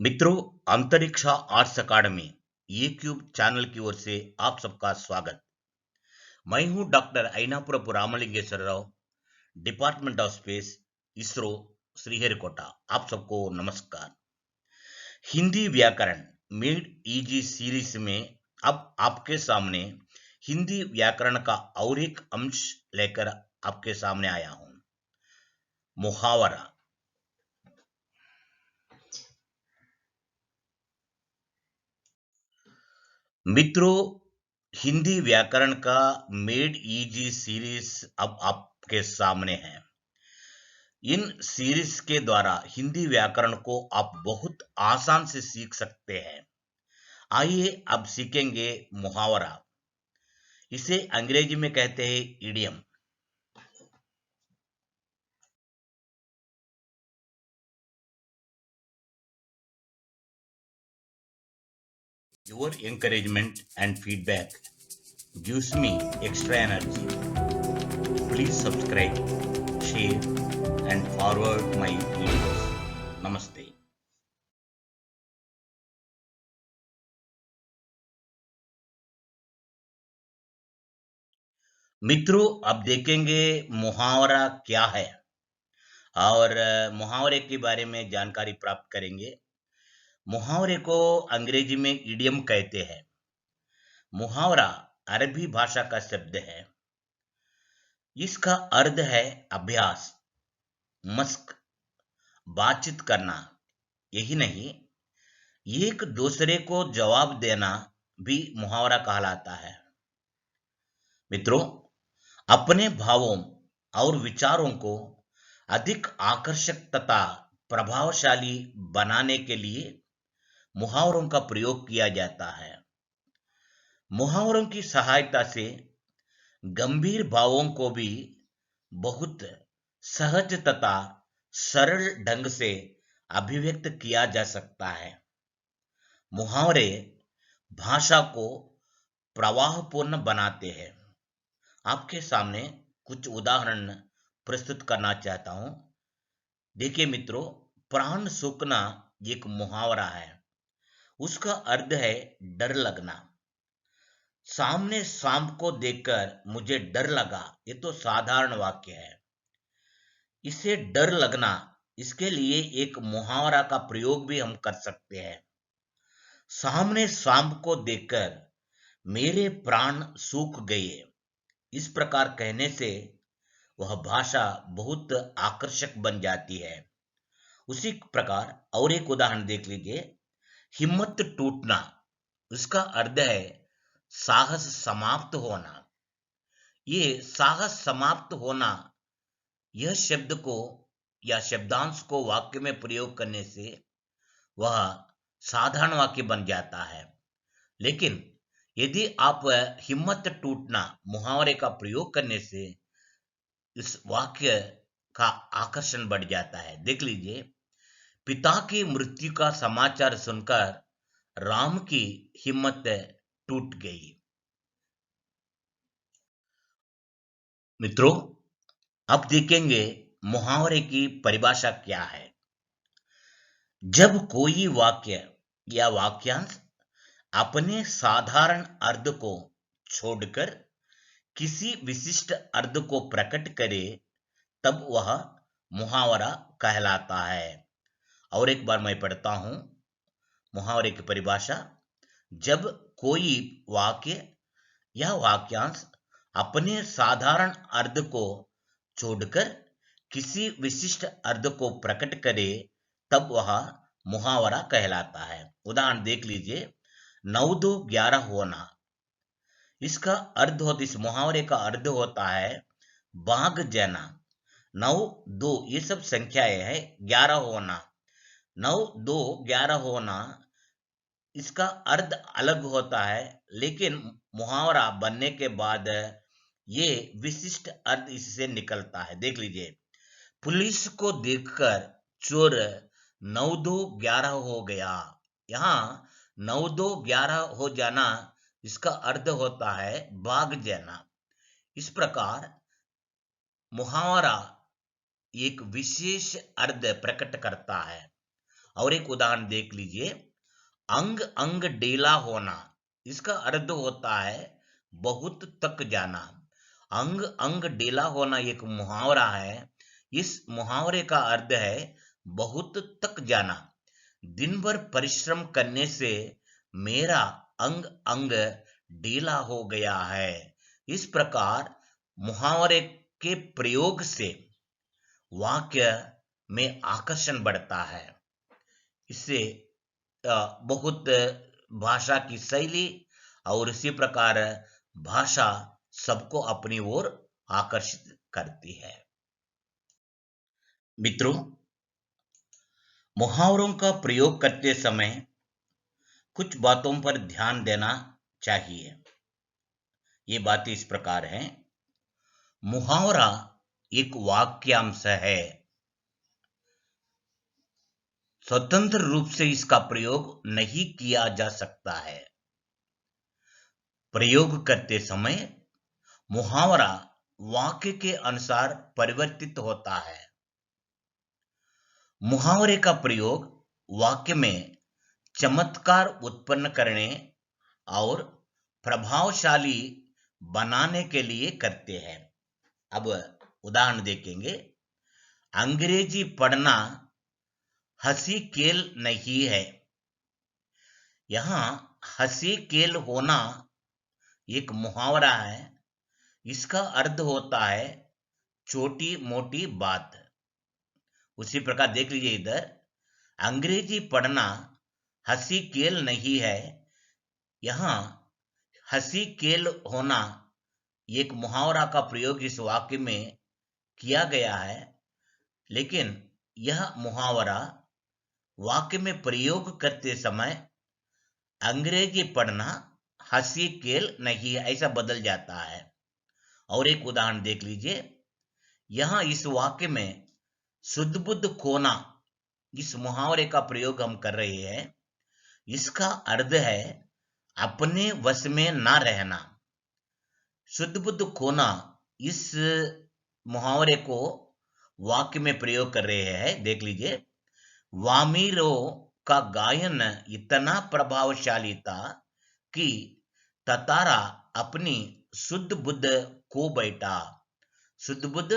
मित्रों, Antariksha arts academy YouTube channel की ओर से आप सबका स्वागत। मैं हूं doctor Ainapurapu Ramalingeswara Rao, department of space, ISRO, Sriharikota. आप सबको नमस्कार। हिंदी व्याकरण मेड इजी सीरीज में अब आपके सामने हिंदी व्याकरण का और एक अंश लेकर आपके सामने आया हूं, मुहावरा। मित्रों, हिंदी व्याकरण का मेड इजी सीरीज अब आपके सामने है। इन सीरीज के द्वारा हिंदी व्याकरण को आप बहुत आसान से सीख सकते हैं। आइए अब सीखेंगे मुहावरा। इसे अंग्रेजी में कहते हैं idiom. Your encouragement and feedback gives me extra energy. Please subscribe, share and forward my videos. Namaste. मित्रों, अब देखेंगे मुहावरा क्या है और मुहावरे के बारे में जानकारी प्राप्त करेंगे। मुहावरे को अंग्रेजी में इडियम कहते हैं। मुहावरा अरबी भाषा का शब्द है। इसका अर्थ है अभ्यास, मश्क, बातचीत करना। यही नहीं, एक दूसरे को जवाब देना भी मुहावरा कहलाता है। मित्रों, अपने भावों और विचारों को अधिक आकर्षक तथा प्रभावशाली बनाने के लिए मुहावरों का प्रयोग किया जाता है। मुहावरों की सहायता से गंभीर भावों को भी बहुत सहज तथा सरल ढंग से अभिव्यक्त किया जा सकता है। मुहावरे भाषा को प्रवाहपूर्ण बनाते हैं। आपके सामने कुछ उदाहरण प्रस्तुत करना चाहता हूं। देखिए मित्रों, प्राण सूखना एक मुहावरा है। उसका अर्थ है डर लगना। सामने सांप को देखकर मुझे डर लगा, ये तो साधारण वाक्य है। इसे डर लगना, इसके लिए एक मुहावरा का प्रयोग भी हम कर सकते हैं। सामने सांप को देखकर मेरे प्राण सूख गए। इस प्रकार कहने से वह भाषा बहुत आकर्षक बन जाती है। उसी प्रकार और एक उदाहरण देख लीजिए। हिम्मत टूटना, उसका अर्थ है साहस समाप्त होना। ये साहस समाप्त होना, यह शब्द को या शब्दांश को वाक्य में प्रयोग करने से वह साधारण वाक्य बन जाता है। लेकिन यदि आप हिम्मत टूटना मुहावरे का प्रयोग करने से इस वाक्य का आकर्षण बढ़ जाता है। देख लीजिए, पिता की मृत्यु का समाचार सुनकर राम की हिम्मत टूट गई। मित्रों, अब देखेंगे मुहावरे की परिभाषा क्या है। जब कोई वाक्य या वाक्यांश अपने साधारण अर्थ को छोड़कर किसी विशिष्ट अर्थ को प्रकट करे, तब वह मुहावरा कहलाता है। और एक बार मैं पढ़ता हूं मुहावरे की परिभाषा। जब कोई वाक्य या वाक्यांश अपने साधारण अर्थ को छोड़कर किसी विशिष्ट अर्थ को प्रकट करे, तब वह मुहावरा कहलाता है। उदाहरण देख लीजिए, 9 2 11 होना। इसका अर्थ होता, इस मुहावरे का अर्थ होता है भाग जाना। 9 2 ये सब संख्याएं है, 11 होना। 9 2 11 होना, इसका अर्थ अलग होता है, लेकिन मुहावरा बनने के बाद ये विशिष्ट अर्थ इससे निकलता है। देख लीजिए, पुलिस को देखकर चोर 9 2 11 हो गया। यहाँ 9 2 11 हो जाना, इसका अर्थ होता है भाग जाना। इस प्रकार मुहावरा एक विशेष अर्थ प्रकट करता है। और एक उदाहरण देख लीजिए, अंग अंग डेला होना, इसका अर्थ होता है बहुत तक जाना। अंग अंग डेला होना एक मुहावरा है। इस मुहावरे का अर्थ है बहुत तक जाना। दिन भर परिश्रम करने से मेरा अंग अंग ढीला हो गया है। इस प्रकार मुहावरे के प्रयोग से वाक्य में आकर्षण बढ़ता है। इससे बहुत भाषा की शैली और इसी प्रकार भाषा सबको अपनी ओर आकर्षित करती है। मित्रों, मुहावरों का प्रयोग करते समय कुछ बातों पर ध्यान देना चाहिए। ये बातें इस प्रकार हैं। मुहावरा एक वाक्यांश है। स्वतंत्र रूप से इसका प्रयोग नहीं किया जा सकता है। प्रयोग करते समय मुहावरा वाक्य के अनुसार परिवर्तित होता है। मुहावरे का प्रयोग वाक्य में चमत्कार उत्पन्न करने और प्रभावशाली बनाने के लिए करते हैं। अब उदाहरण देखेंगे। अंग्रेजी पढ़ना हंसी खेल नहीं है। यहां हंसी खेल होना एक मुहावरा है। इसका अर्थ होता है छोटी मोटी बात। उसी प्रकार देख लीजिए इधर, अंग्रेजी पढ़ना हंसी खेल नहीं है। यहां हंसी खेल होना एक मुहावरा का प्रयोग इस वाक्य में किया गया है, लेकिन यह मुहावरा वाक्य में प्रयोग करते समय अंग्रेजी पढ़ना हंसी खेल नहीं है ऐसा बदल जाता है। और एक उदाहरण देख लीजिए। यहां इस वाक्य में शुद्ध बुद्ध खोना, इस मुहावरे का प्रयोग हम कर रहे हैं। इसका अर्थ है अपने वश में ना रहना। शुद्ध बुद्ध खोना, इस मुहावरे को वाक्य में प्रयोग कर रहे हैं। देख लीजिए। वामीरो का गायन इतना प्रभावशाली था कि ततारा अपनी शुद्ध बुद्ध खो बैठा। शुद्ध बुद्ध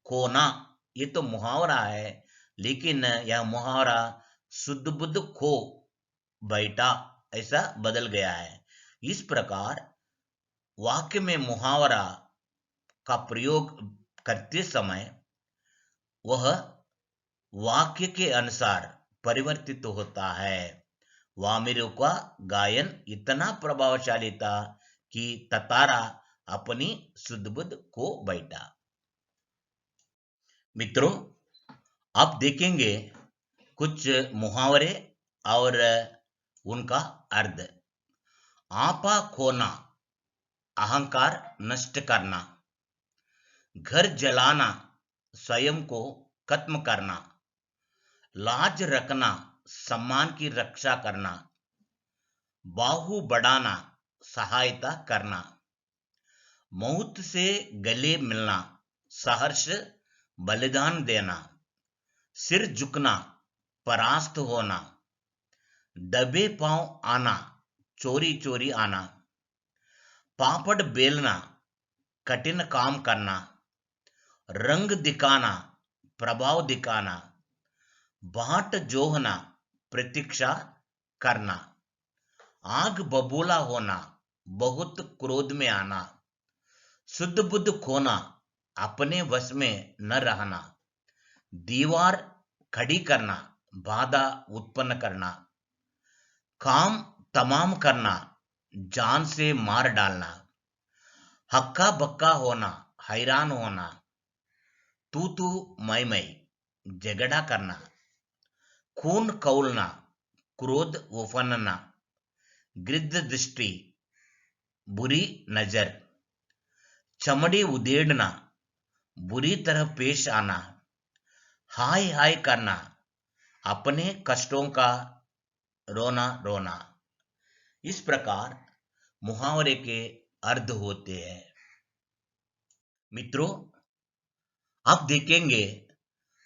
खोना, ये तो मुहावरा है, लेकिन यह मुहावरा शुद्ध बुद्ध खो बैठा ऐसा बदल गया है। इस प्रकार वाक्य में मुहावरा का प्रयोग करते समय वह वाक्य के अनुसार परिवर्तित होता है। वामिरो का गायन इतना प्रभावशाली था कि ततारा अपनी शुद्ध बुद्ध को बैठा। मित्रों, आप देखेंगे कुछ मुहावरे और उनका अर्थ। आपा खोना, अहंकार नष्ट करना। घर जलाना, स्वयं को खत्म करना। लाज रखना, सम्मान की रक्षा करना। बाहु बढ़ाना, सहायता करना। मौत से गले मिलना, सहर्ष बलिदान देना। सिर झुकना, परास्त होना। दबे पांव आना, चोरी चोरी आना। पापड़ बेलना, कठिन काम करना। रंग दिखाना, प्रभाव दिखाना। बाट जोहना, प्रतीक्षा करना। आग बबूला होना, बहुत क्रोध में आना। शुद्ध बुद्ध खोना, अपने वश में न रहना। दीवार खड़ी करना, बाधा उत्पन्न करना। काम तमाम करना, जान से मार डालना। हक्का बक्का होना, हैरान होना। तू तू मैं, झगड़ा करना। खून खौलना, क्रोध उफनना। गिद्ध दृष्टि, बुरी नजर। चमड़ी उधेड़ना, बुरी तरह पेश आना। हाय हाय करना, अपने कष्टों का रोना रोना। इस प्रकार मुहावरे के अर्थ होते हैं। मित्रों, आप देखेंगे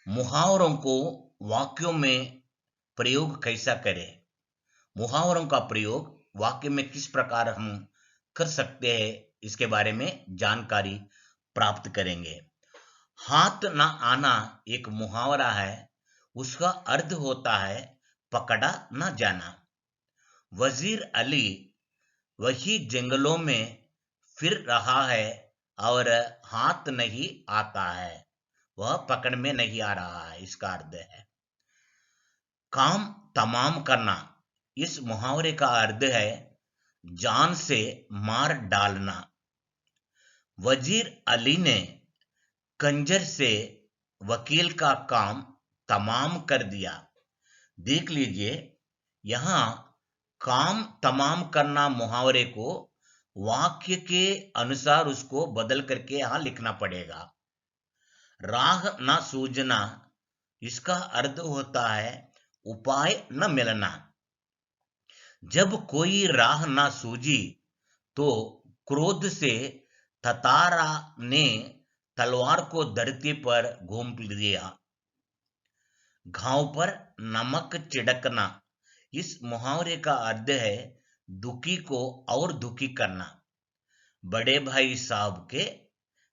मुहावरों को वाक्यों में प्रयोग कैसा करें, मुहावरों का प्रयोग वाक्य में किस प्रकार हम कर सकते हैं, इसके बारे में जानकारी प्राप्त करेंगे। हाथ ना आना एक मुहावरा है, उसका अर्थ होता है पकड़ा ना जाना। वजीर अली वही जंगलों में फिर रहा है और हाथ नहीं आता है, वह पकड़ में नहीं आ रहा है, इसका अर्थ है काम तमाम करना। इस मुहावरे का अर्थ है जान से मार डालना। वजीर अली ने कंजर से वकील का काम तमाम कर दिया। देख लीजिए, यहां काम तमाम करना मुहावरे को वाक्य के अनुसार उसको बदल करके यहां लिखना पड़ेगा। राह ना सूझना, इसका अर्थ होता है उपाय न मिलना। जब कोई राह ना सूझी तो क्रोध से ततारा ने तलवार को धरती पर घूम दिया। घाव पर नमक छिड़कना, इस मुहावरे का अर्थ है दुखी को और दुखी करना। बड़े भाई साहब के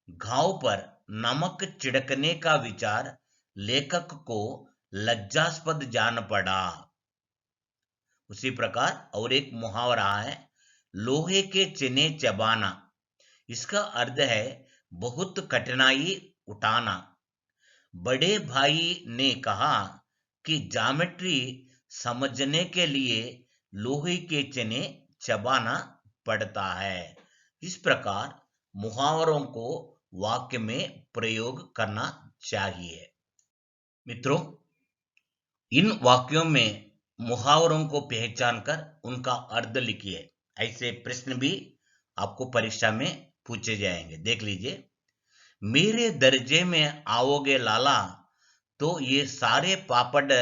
घाव पर नमक छिड़कने का विचार लेखक को लज्जास्पद जान पड़ा। उसी प्रकार और एक मुहावरा है लोहे के चने चबाना, इसका अर्थ है बहुत कठिनाई उठाना। बड़े भाई ने कहा कि ज्योमेट्री समझने के लिए लोहे के चने चबाना पड़ता है। इस प्रकार मुहावरों को वाक्य में प्रयोग करना चाहिए। मित्रों, इन वाक्यों में मुहावरों को पहचान कर उनका अर्थ लिखिए। ऐसे प्रश्न भी आपको परीक्षा में पूछे जाएंगे। देख लीजिए, मेरे दर्जे में आओगे लाला तो ये सारे पापड़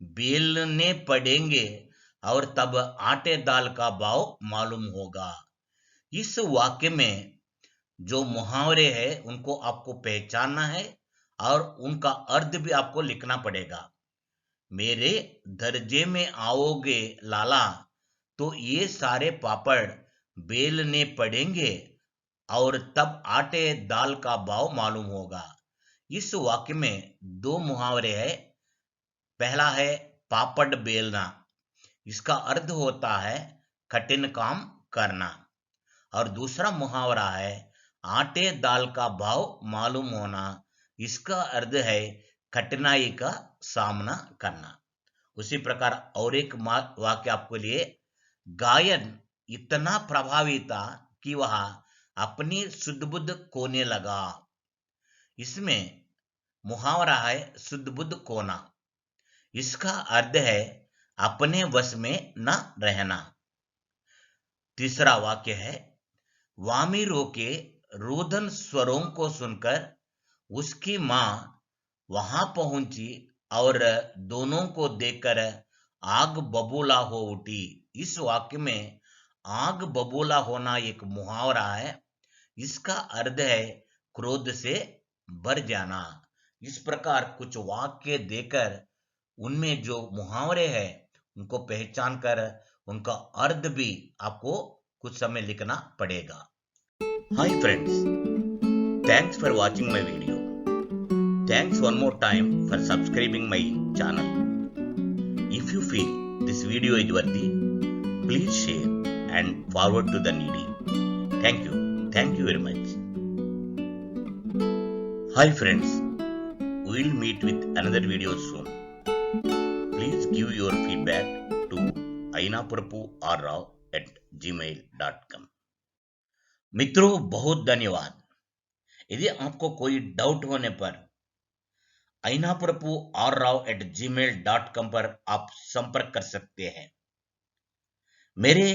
बेलने पड़ेंगे और तब आटे दाल का भाव मालूम होगा। इस वाक्य में जो मुहावरे हैं उनको आपको पहचानना है और उनका अर्थ भी आपको लिखना पड़ेगा। मेरे दर्जे में आओगे लाला तो ये सारे पापड़ बेलने पड़ेंगे और तब आटे दाल का भाव मालूम होगा। इस वाक्य में दो मुहावरे हैं। पहला है पापड़ बेलना, इसका अर्थ होता है कठिन काम करना। और दूसरा मुहावरा है आटे दाल का भाव मालूम होना, इसका अर्थ है कठिनाई का सामना करना। उसी प्रकार और एक वाक्य आपके लिए, गायन इतना प्रभावी था कि वह अपनी सुध बुद्ध खोने लगा। इसमें मुहावरा है सुध बुद्ध खोना, इसका अर्थ है अपने वश में न रहना। तीसरा वाक्य है वामीरों के रोदन स्वरों को सुनकर उसकी मां वहां पहुंची और दोनों को देखकर आग बबूला हो उठी। इस वाक्य में आग बबूला होना एक मुहावरा है, इसका अर्थ है क्रोध से भर जाना। इस प्रकार कुछ वाक्य देकर उनमें जो मुहावरे हैं उनको पहचान कर उनका अर्थ भी आपको कुछ समय लिखना पड़ेगा। Hi friends, thanks for watching my video. Thanks one more time for subscribing my channel. If you feel this video is worthy, please share and forward to the needy. Thank you. Thank you very much. Hi friends, we'll meet with another video soon. Please give your feedback to ainaprapu@gmail.com. मित्रों, बहुत धन्यवाद। यदि आपको कोई doubt होने पर ainaprapu@gmail.com पर आप संपर्क कर सकते हैं। मेरे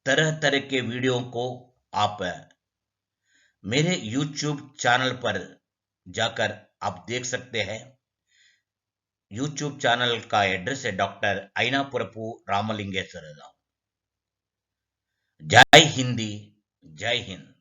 तरह तरह के वीडियो को आप मेरे YouTube चैनल पर जाकर आप देख सकते हैं। YouTube चैनल का एड्रेस है डॉक्टर आइनापुरपु रामलिंगेश्वर राव। जय हिंदी, जय हिंद।